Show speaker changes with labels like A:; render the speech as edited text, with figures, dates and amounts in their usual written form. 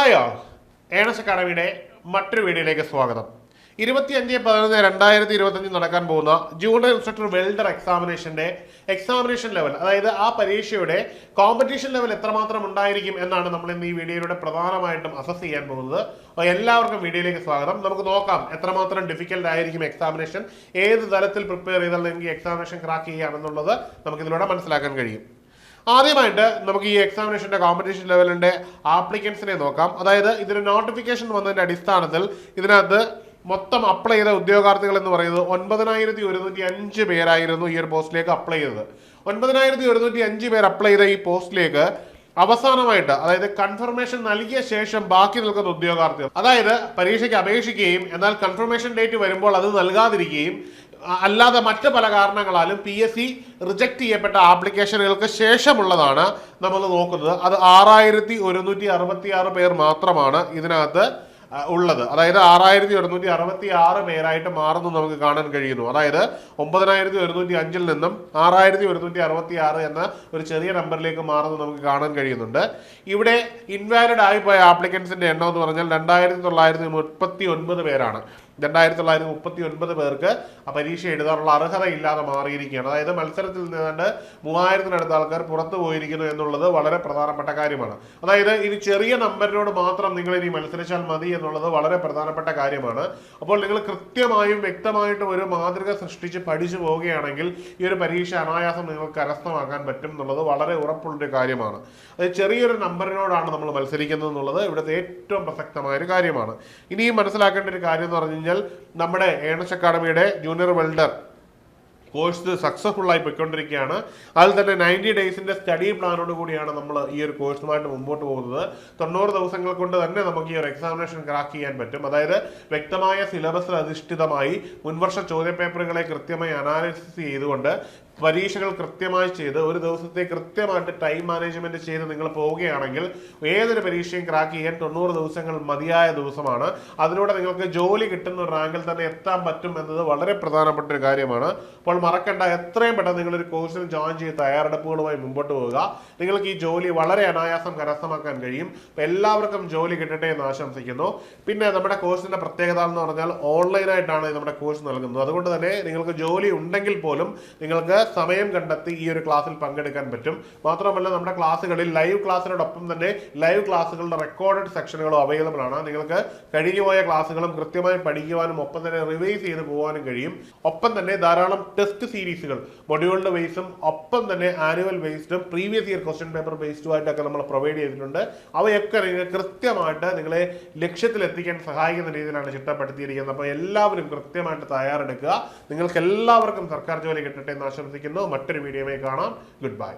A: Hi all, earnest അക്കാഡമിയുടെ മറ്റൊരു വീഡിയോയിലേക്ക് സ്വാഗതം. 25/11/2025 നടക്കാൻ പോകുന്ന junior instructor welder examination level, അതായത് ആ പരീക്ഷയുടെ കോമ്പറ്റീഷൻ ലെവൽ എത്രമാത്രം ഉണ്ടായിരിക്കും എന്നാണ് നമ്മൾ ഇന്ന് ഈ വീഡിയോയിലൂടെ പ്രധാനമായിട്ടും അസസ് ചെയ്യാൻ പോകുന്നത്. അപ്പോൾ എല്ലാവർക്കും വീഡിയോയിലേക്ക് സ്വാഗതം. നമുക്ക് നോക്കാം എത്രമാത്രം ഡിഫിക്കൽട്ട് ആയിരിക്കും എക്സാമിനേഷൻ, ഏത് തലത്തിൽ പ്രിപ്പയർ ചെയ്താൽ എനിക്ക് എക്സാമിനേഷൻ ക്രാക്ക് ചെയ്യാമെന്നുള്ളത് നമുക്കിതിലൂടെ മനസ്സിലാക്കാൻ കഴിയും. ആദ്യമായിട്ട് നമുക്ക് ഈ എക്സാമിനേഷൻ്റെ കോമ്പറ്റീഷൻ ലെവലിൻ്റെ ആപ്ലിക്കൻസിനെ നോക്കാം. അതായത് ഇതിന് നോട്ടിഫിക്കേഷൻ വന്നതിൻ്റെ അടിസ്ഥാനത്തിൽ ഇതിനകത്ത് മൊത്തം അപ്ലൈ ചെയ്ത ഉദ്യോഗാർത്ഥികൾ എന്ന് പറയുന്നത് 9,105 പേരായിരുന്നു ഈ ഒരു പോസ്റ്റിലേക്ക് അപ്ലൈ ചെയ്തത്. 9,105 പേർ അപ്ലൈ ചെയ്ത ഈ പോസ്റ്റിലേക്ക് അവസാനമായിട്ട്, അതായത് കൺഫർമേഷൻ നൽകിയ ശേഷം ബാക്കി നിൽക്കുന്ന ഉദ്യോഗാർത്ഥികൾ, അതായത് പരീക്ഷയ്ക്ക് അപേക്ഷിക്കുകയും എന്നാൽ കൺഫർമേഷൻ ഡേറ്റ് വരുമ്പോൾ അത് നൽകാതിരിക്കുകയും അല്ലാതെ മറ്റ് പല കാരണങ്ങളാലും PSC റിജക്ട് ചെയ്യപ്പെട്ട ആപ്ലിക്കേഷനുകൾക്ക് ശേഷമുള്ളതാണ് നമ്മൾ നോക്കുന്നത്. അത് 6,166 പേർ മാത്രമാണ് ഇതിനകത്ത് ഉള്ളത്. അതായത് 6,166 പേരായിട്ട് മാറുന്നു നമുക്ക് കാണാൻ കഴിയുന്നു. അതായത് 9,105 നിന്നും 6,166 എന്ന ഒരു ചെറിയ നമ്പറിലേക്ക് മാറുന്നു നമുക്ക് കാണാൻ കഴിയുന്നുണ്ട്. ഇവിടെ ഇൻവാലിഡ് ആയി പോയ ആപ്ലിക്കൻസിന്റെ എണ്ണം എന്ന് പറഞ്ഞാൽ 2,939 പേരാണ്. 2,939 പേർക്ക് ആ പരീക്ഷ എഴുതാനുള്ള അർഹത ഇല്ലാതെ മാറിയിരിക്കുകയാണ്. അതായത് മത്സരത്തിൽ നിന്നാണ്ട് 3,000-നടുത്ത ആൾക്കാർ പുറത്തു പോയിരിക്കുന്നു എന്നുള്ളത് വളരെ പ്രധാനപ്പെട്ട കാര്യമാണ്. അതായത് ഇനി ചെറിയ നമ്പറിനോട് മാത്രം നിങ്ങൾ ഇനി മത്സരിച്ചാൽ മതി എന്നുള്ളത് വളരെ പ്രധാനപ്പെട്ട കാര്യമാണ്. അപ്പോൾ നിങ്ങൾ കൃത്യമായും വ്യക്തമായിട്ടും ഒരു മാതൃക സൃഷ്ടിച്ച് പഠിച്ചു പോവുകയാണെങ്കിൽ ഈ ഒരു പരീക്ഷ അനായാസം നിങ്ങൾക്ക് കരസ്ഥമാക്കാൻ പറ്റും എന്നുള്ളത് വളരെ ഉറപ്പുള്ളൊരു കാര്യമാണ്. അത് ചെറിയൊരു നമ്പറിനോടാണ് നമ്മൾ മത്സരിക്കുന്നത് എന്നുള്ളത് ഇവിടുത്തെ ഏറ്റവും പ്രസക്തമായൊരു കാര്യമാണ്. ഇനിയും മനസ്സിലാക്കേണ്ട ഒരു കാര്യം എന്ന് പറഞ്ഞു, നമ്മുടെ ഏണസ് അക്കാഡമിയുടെ ജൂനിയർ വെൽഡർ കോഴ്സ് സക്സസ്ഫുൾ ആയി പോയിക്കൊണ്ടിരിക്കുകയാണ്. അതിൽ തന്നെ 90 ഡേയ്സിന്റെ സ്റ്റഡി പ്ലാനോട് കൂടിയാണ് നമ്മൾ ഈ ഒരു കോഴ്സുമായിട്ട് മുമ്പോട്ട് പോകുന്നത്. 90 ദിവസങ്ങൾ കൊണ്ട് തന്നെ നമുക്ക് ഈ ഒരു എക്സാമിനേഷൻ ക്രാക്ക് ചെയ്യാൻ പറ്റും. അതായത് വ്യക്തമായ സിലബസിൽ അധിഷ്ഠിതമായി മുൻവർഷ ചോദ്യപേപ്പറുകളെ കൃത്യമായി അനാലിസിസ് ചെയ്തുകൊണ്ട് പരീക്ഷകൾ കൃത്യമായി ചെയ്ത് ഒരു ദിവസത്തെ കൃത്യമായിട്ട് ടൈം മാനേജ്മെന്റ് ചെയ്ത് നിങ്ങൾ പോവുകയാണെങ്കിൽ ഏതൊരു പരീക്ഷയും ക്രാക്ക് ചെയ്യാൻ 90 ദിവസങ്ങൾ മതിയായ ദിവസമാണ്. അതിലൂടെ നിങ്ങൾക്ക് ജോലി കിട്ടുന്ന ഒരു റാങ്കിൽ തന്നെ എത്താൻ പറ്റും എന്നത് വളരെ പ്രധാനപ്പെട്ട ഒരു കാര്യമാണ്. അപ്പോൾ മറക്കണ്ട, എത്രയും പെട്ടെന്ന് നിങ്ങളൊരു കോഴ്സിൽ ജോയിൻ ചെയ്ത് തയ്യാറെടുപ്പുകളുമായി മുമ്പോട്ട് പോവുക. നിങ്ങൾക്ക് ഈ ജോലി വളരെ അനായാസം കരസ്ഥമാക്കാൻ കഴിയും. എല്ലാവർക്കും ജോലി കിട്ടട്ടെ എന്ന് ആശംസിക്കുന്നു. പിന്നെ നമ്മുടെ കോഴ്സിന്റെ പ്രത്യേകത എന്ന് പറഞ്ഞാൽ ഓൺലൈനായിട്ടാണ് നമ്മുടെ കോഴ്സ് നൽകുന്നത്. അതുകൊണ്ട് തന്നെ നിങ്ങൾക്ക് ജോലി ഉണ്ടെങ്കിൽ പോലും നിങ്ങൾക്ക് സമയം കണ്ടെത്തി ഈ ഒരു ക്ലാസ്സിൽ പങ്കെടുക്കാൻ പറ്റും. മാത്രമല്ല നമ്മുടെ ക്ലാസ്സുകളിൽ ലൈവ് ക്ലാസ്സിനോടൊപ്പം തന്നെ ലൈവ് ക്ലാസ്സുകളുടെ റെക്കോർഡഡ് സെക്ഷനുകളും അവൈലബിൾ ആണ്. നിങ്ങൾക്ക് കഴിഞ്ഞുപോയ ക്ലാസ്സുകളും കൃത്യമായി പഠിക്കുവാനും ഒപ്പം തന്നെ റിവൈസ് ചെയ്ത് പോകാനും കഴിയും. ഒപ്പം തന്നെ ധാരാളം ടെസ്റ്റ് സീരീസുകൾ മൊഡ്യൂളിന്റെ ബേസും ഒപ്പം തന്നെ ആനുവൽ ബേസ്ഡും പ്രീവിയസ് ഇയർ ക്വസ്റ്റ്യൻ പേപ്പർ ബേസ്ഡും ആയിട്ടൊക്കെ നമ്മൾ പ്രൊവൈഡ് ചെയ്തിട്ടുണ്ട്. അവയൊക്കെ നിങ്ങൾ കൃത്യമായിട്ട് നിങ്ങളെ ലക്ഷ്യത്തിലെത്തിക്കാൻ സഹായിക്കുന്ന രീതിയിലാണ് ചിട്ടപ്പെടുത്തിയിരിക്കുന്നത്. അപ്പോൾ എല്ലാവരും കൃത്യമായിട്ട് തയ്യാറെടുക്കുക. നിങ്ങൾക്ക് എല്ലാവർക്കും സർക്കാർ ജോലി കിട്ടട്ടെ എന്ന് ആശംസിക്കുന്നു. മറ്റൊരു വീഡിയോയുമായി കാണാം. Good bye.